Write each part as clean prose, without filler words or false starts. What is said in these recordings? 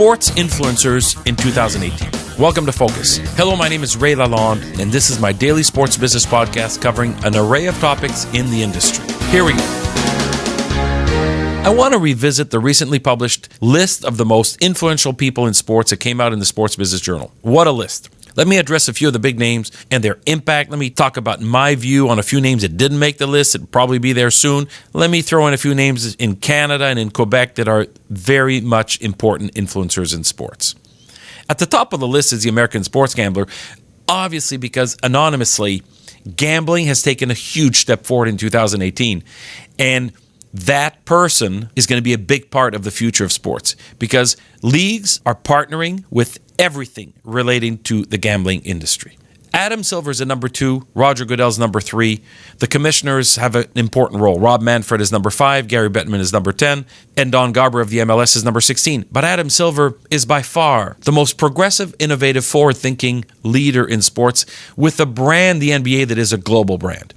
sports influencers in 2018. Welcome to Focus. Hello, my name is Ray Lalonde, and this is my daily sports business podcast covering an array of topics in the industry. Here we go. I want to revisit the recently published list of the most influential people in sports that came out in the Sports Business Journal. What a list. Let me address a few of the big names and their impact. Let me talk about my view on a few names that didn't make the list. It'll probably be there soon. Let me throw in a few names in Canada and in Quebec that are very much important influencers in sports. At the top of the list is the American sports gambler, obviously because anonymously, gambling has taken a huge step forward in 2018. And that person is going to be a big part of the future of sports because leagues are partnering with everything relating to the gambling industry. Adam Silver's at number 2, Roger Goodell's number 3. The commissioners have an important role. Rob Manfred is number 5, Gary Bettman is number 10, and Don Garber of the MLS is number 16. But Adam Silver is by far the most progressive, innovative, forward-thinking leader in sports with a brand, the NBA, that is a global brand.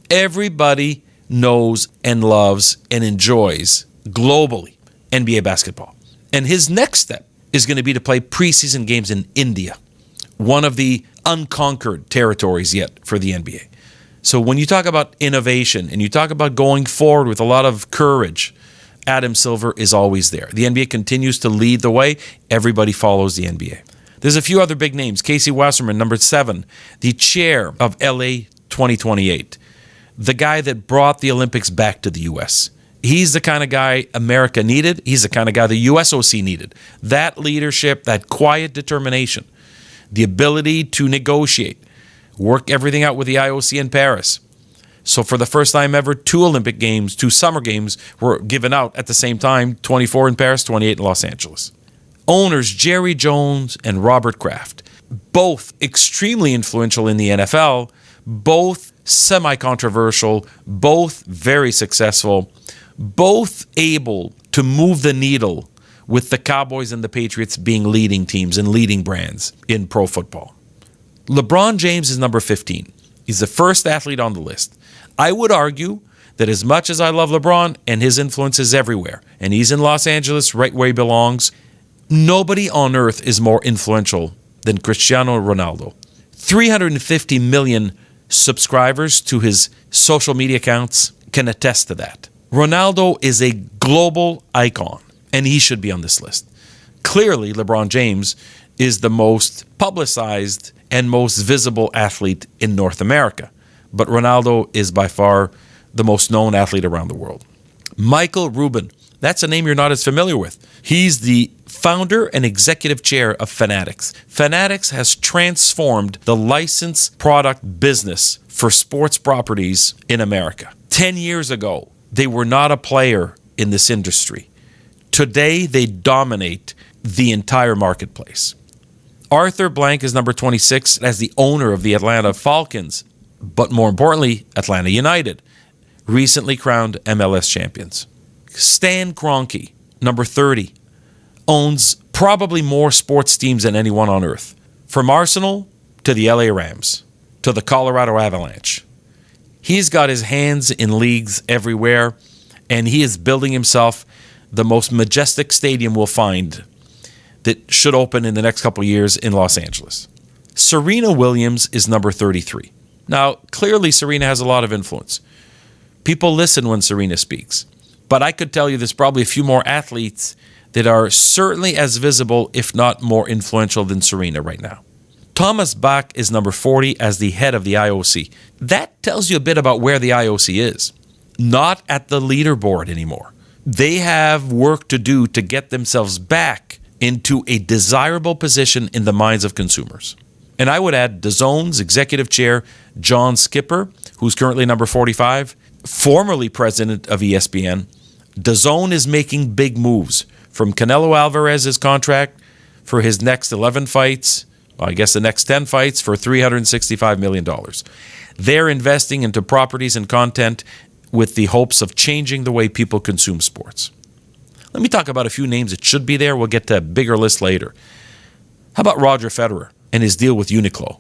Everybody knows and loves and enjoys globally NBA basketball. And his next step is going to be to play preseason games in India, one of the unconquered territories yet for the NBA. So when you talk about innovation and you talk about going forward with a lot of courage, Adam Silver is always there. The NBA continues to lead the way. Everybody follows the NBA. There's a few other big names. Casey Wasserman, number 7, the chair of LA 2028. The guy that brought the Olympics back to the U.S. He's the kind of guy America needed. He's the kind of guy the USOC needed. That leadership, that quiet determination, the ability to negotiate, work everything out with the IOC in Paris. So for the first time ever, 2 Olympic Games, 2 Summer Games were given out at the same time, 24 in Paris, 28 in Los Angeles. Owners Jerry Jones and Robert Kraft, both extremely influential in the NFL, both semi-controversial, both very successful, both able to move the needle with the Cowboys and the Patriots being leading teams and leading brands in pro football. LeBron James is number 15. He's the first athlete on the list. I would argue that as much as I love LeBron and his influence is everywhere, and he's in Los Angeles right where he belongs, nobody on earth is more influential than Cristiano Ronaldo. 350 million subscribers to his social media accounts can attest to that. Ronaldo is a global icon, and he should be on this list. Clearly, LeBron James is the most publicized and most visible athlete in North America, but Ronaldo is by far the most known athlete around the world. Michael Rubin, that's a name you're not as familiar with. He's the founder and executive chair of Fanatics. Fanatics has transformed the licensed product business for sports properties in America. 10 years ago, they were not a player in this industry. Today, they dominate the entire marketplace. Arthur Blank is number 26 as the owner of the Atlanta Falcons, but more importantly, Atlanta United, recently crowned MLS champions. Stan Kroenke, number 30, owns probably more sports teams than anyone on earth. From Arsenal to the LA Rams to the Colorado Avalanche. He's got his hands in leagues everywhere, and he is building himself the most majestic stadium we'll find that should open in the next couple of years in Los Angeles. Serena Williams is number 33. Now, clearly Serena has a lot of influence. People listen when Serena speaks. But I could tell you there's probably a few more athletes that are certainly as visible, if not more influential than Serena right now. Thomas Bach is number 40 as the head of the IOC. That tells you a bit about where the IOC is. Not at the leaderboard anymore. They have work to do to get themselves back into a desirable position in the minds of consumers. And I would add DAZN's executive chair, John Skipper, who's currently number 45, formerly president of ESPN. DAZN is making big moves, from Canelo Alvarez's contract for his next 11 fights, well, I guess the next 10 fights for $365 million. They're investing into properties and content with the hopes of changing the way people consume sports. Let me talk about a few names that should be there. We'll get to a bigger list later. How about Roger Federer and his deal with Uniqlo?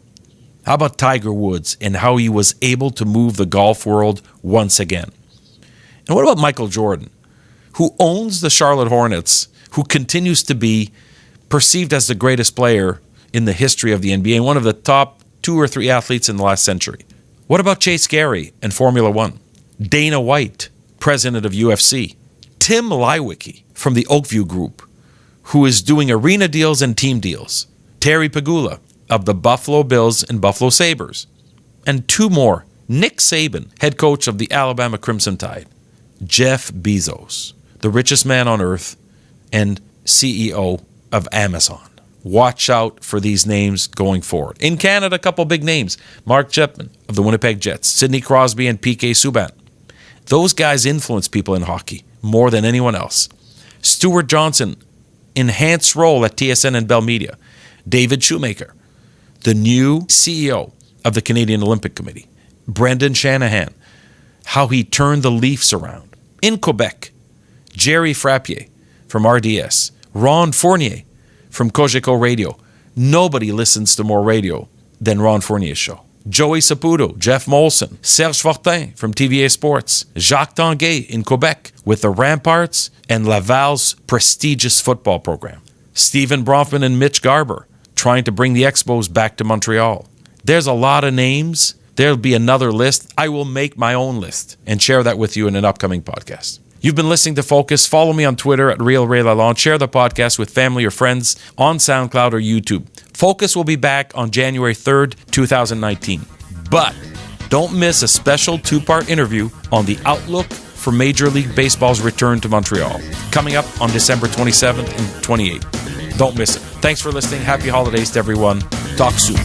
How about Tiger Woods and how he was able to move the golf world once again? And what about Michael Jordan, who owns the Charlotte Hornets, who continues to be perceived as the greatest player in the history of the NBA and one of the top 2 or 3 athletes in the last century. What about Chase Carey and Formula One? Dana White, president of UFC. Tim Leiweke from the Oakview Group, who is doing arena deals and team deals. Terry Pegula of the Buffalo Bills and Buffalo Sabres. And 2 more. Nick Saban, head coach of the Alabama Crimson Tide. Jeff Bezos, the richest man on earth and CEO of Amazon. Watch out for these names going forward. In Canada, a couple big names. Mark Chapman of the Winnipeg Jets, Sidney Crosby and PK Subban. Those guys influence people in hockey more than anyone else. Stuart Johnson, enhanced role at TSN and Bell Media. David Shoemaker, the new CEO of the Canadian Olympic Committee. Brendan Shanahan, how he turned the Leafs around. In Quebec, Jerry Frappier from RDS. Ron Fournier from Cogeco Radio. Nobody listens to more radio than Ron Fournier's show. Joey Saputo, Jeff Molson, Serge Fortin from TVA Sports, Jacques Tanguay in Quebec with the Ramparts and Laval's prestigious football program. Stephen Bronfman and Mitch Garber trying to bring the Expos back to Montreal. There's a lot of names. There'll be another list. I will make my own list and share that with you in an upcoming podcast. You've been listening to Focus. Follow me on Twitter at RealRayLalonde. Share the podcast with family or friends on SoundCloud or YouTube. Focus will be back on January 3rd, 2019. But don't miss a special 2-part interview on the outlook for Major League Baseball's return to Montreal, coming up on December 27th and 28th. Don't miss it. Thanks for listening. Happy holidays to everyone. Talk soon.